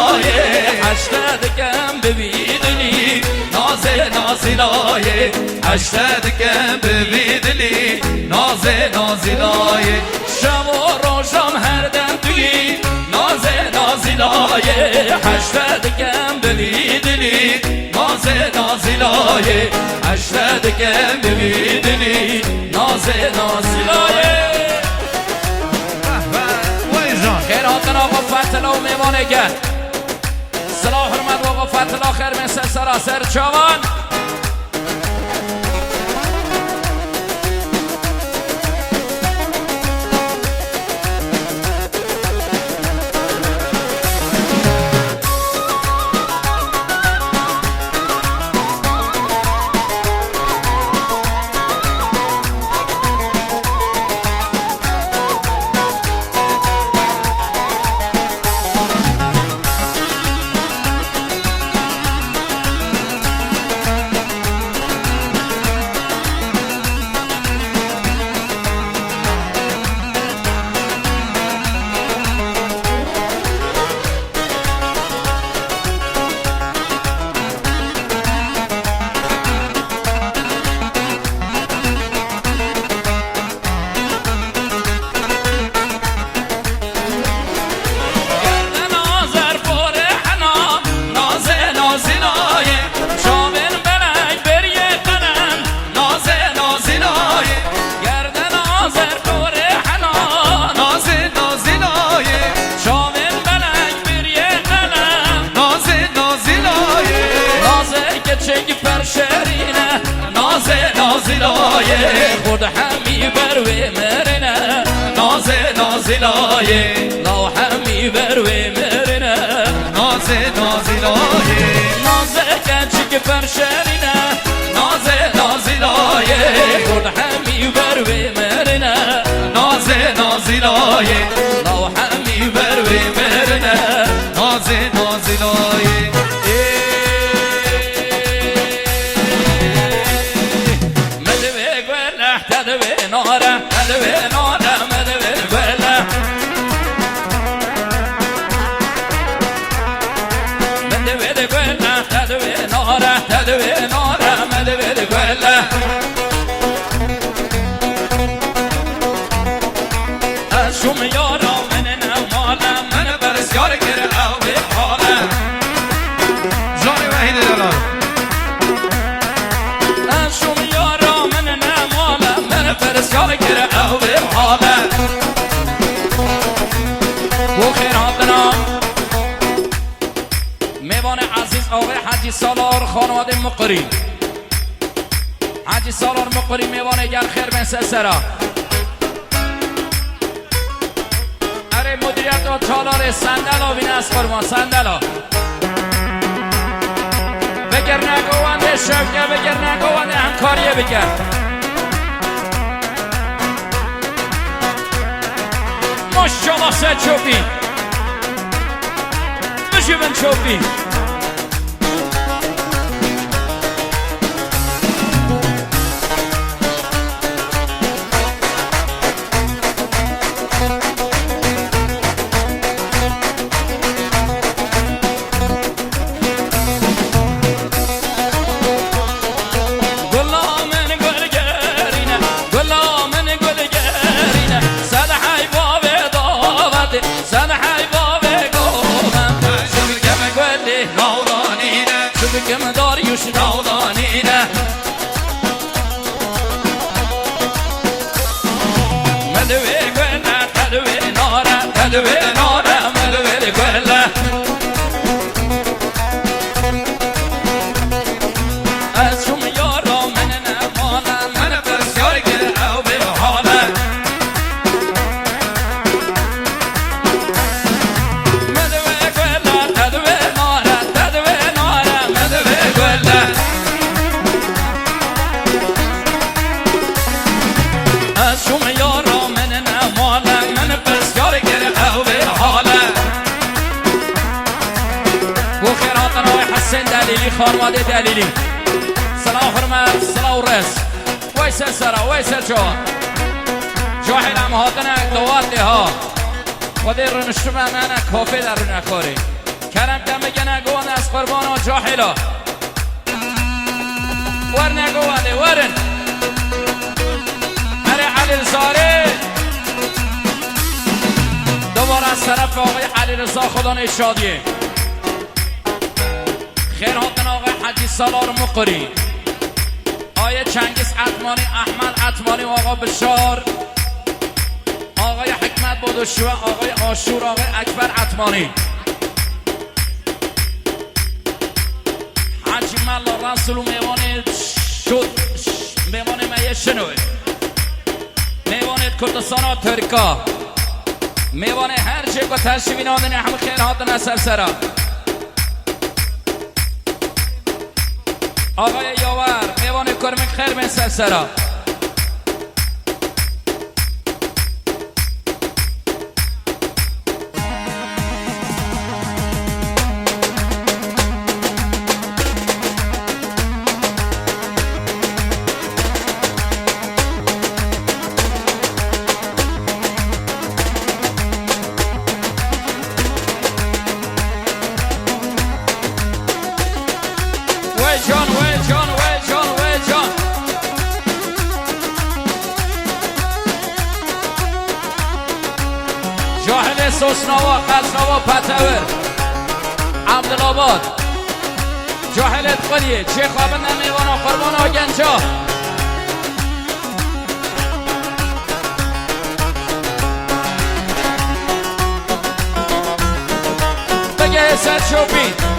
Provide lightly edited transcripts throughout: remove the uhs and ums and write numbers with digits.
نازلایه هشتدکم ببیدلی نازلایه هشتدکم ببیدلی نازلایه شب و روشم هر دم توی نازلایه هشتدکم ببیدلی نازلایه هشتدکم ببیدلی نازلایه خیراتن آقا فتلا و میمانه گرد صلاح حرمت آقا فتلا خیر مثل سراسر چوان خود همی بروی مرنه نازلایه لو همی بروی مرنه نازلایه نازه کچی که فرشرینه نازلایه خود همی بروی مرنه نازلایه لو همی بروی مرنه نازلایه تدوي نورة مدوي الولا مدوي الولا تدوي نورة مدوي الولا أشوم يارا من نمالا من برسكار كر أو بحالا جاني وحيد دلال أشوم يارا من نمالا من برسكار كر أو بحالا وخيراتنا میوان عزیز آقای حاجی سالار خانواده مقری حاجی سالار مقری میوان گر خیر بن سسرا اره مدیریت و تالار صندلا بین از فرما صندلا بگر نگوانده شوکه بگر نگوانده همکاریه بگر ماشالله سه چوبی بشی بن چوبی كم دار يشنو ضانينا مدوي قلنا تدوي نارا مدوي قلنا أشوم يارا مننا مالا من بس يارك أو بحالا مدوي قلنا تدوي نارا مدوي قلنا أشوم يارا مننا مالا من بس يارك أو بحالا وخيراتنا ويحسن دليلي خانواده دليلي صلاح حرمت صلاح ورس ويسا سرا ويسا جاهل هم هاتنا دوات ها و در رنشتم امانا کافه در رنکاری کرم کم بگه نگوان از قربان و جاحلا ور نگوانه ورن هر علی رزاره دوباره از طرف آقای علی رزا خدا نشادیه خیر هاتن آقای حجی سالار مقری آقای چنگیز عطمانی احمد عطمانی و آقا بشار آقای حکمت بودوشوه آقای آشور آقای اکبر عطمانی حجی ملا رسول میوانه شد میوانه میه شنوه میوانه کردستان و ترکا میوانه هر چه که تشریفی نادنی همه خیر هاتن از سرسرا آقای یاور میوانه کرمک خیر من سرسرا جاهل سوسناوا قزناوا پتور عبدالآباد جاهلت خودیه چه خوابن نمیوانا قربان آگنجا بگه سر شوپین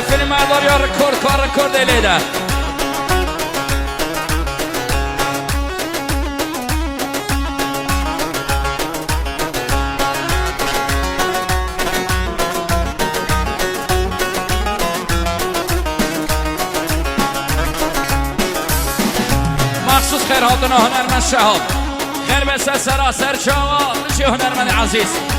فیلم مردار یا رکورد لیده مخصوص خیر هاتون هنرمند شهاب خیر به سراسر شهاب چه هنرمند عزیز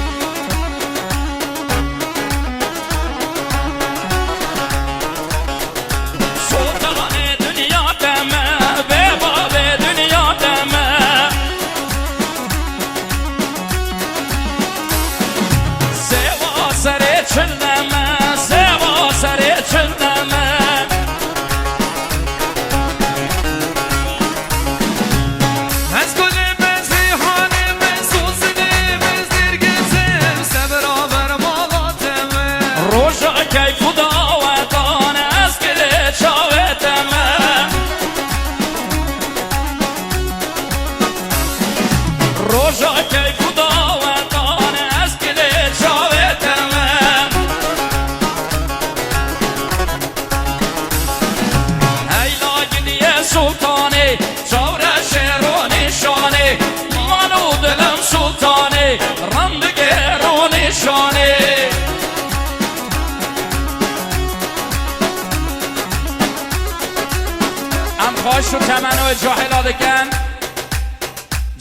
خواهش رو کمنو جاهل دکن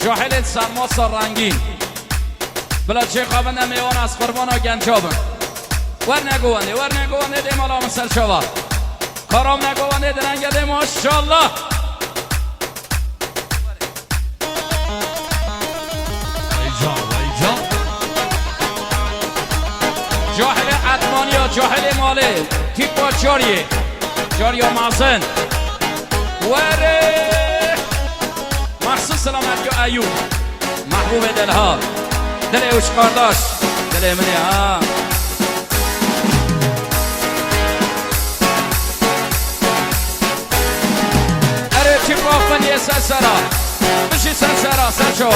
جاهل سماس رنگین بلا چه خوابنده میوان از قربان ها گنجابن ور نگوانده دیم آلا مسل شوا کارام نگوانده درنگه دیم ماشالله جاهل عدمانی یا جاهل ماله تیپا جاری و مازن وره مخصوص سلامت یا ایوب محبوب دلها دل اوش کارداش دل منی ها اره چی بافنی سنسرا بشی سنسرا سرچوا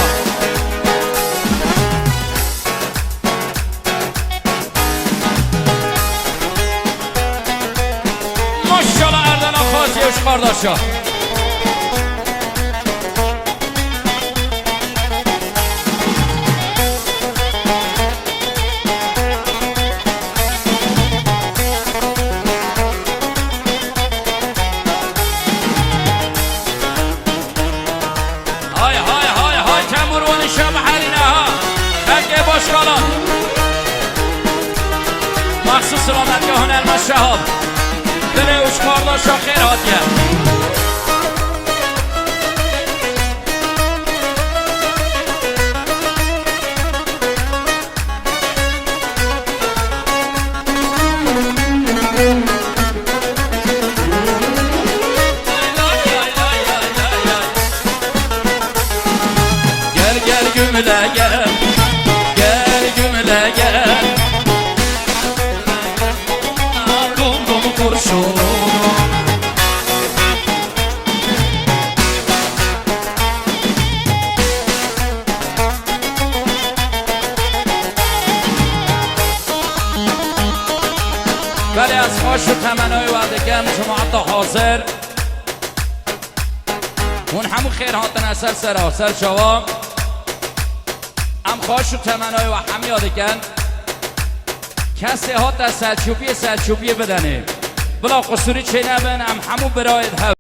ماشالله اردن آخوازی اوش کارداشا باشکالان مخصوص سلامتگاه هنرمند شهاب دل اوش کارداشا خیر هاتیه گل گل گمله گل ولی از خواش و تمنای وردگم جماعت حاضر اون همون خیر هاتن اثر سراسر شوام ام خواش و تمنای و هم یادگن کسی هات از سلچوبی بدنه بلا قصوری چه نبن ام همون براید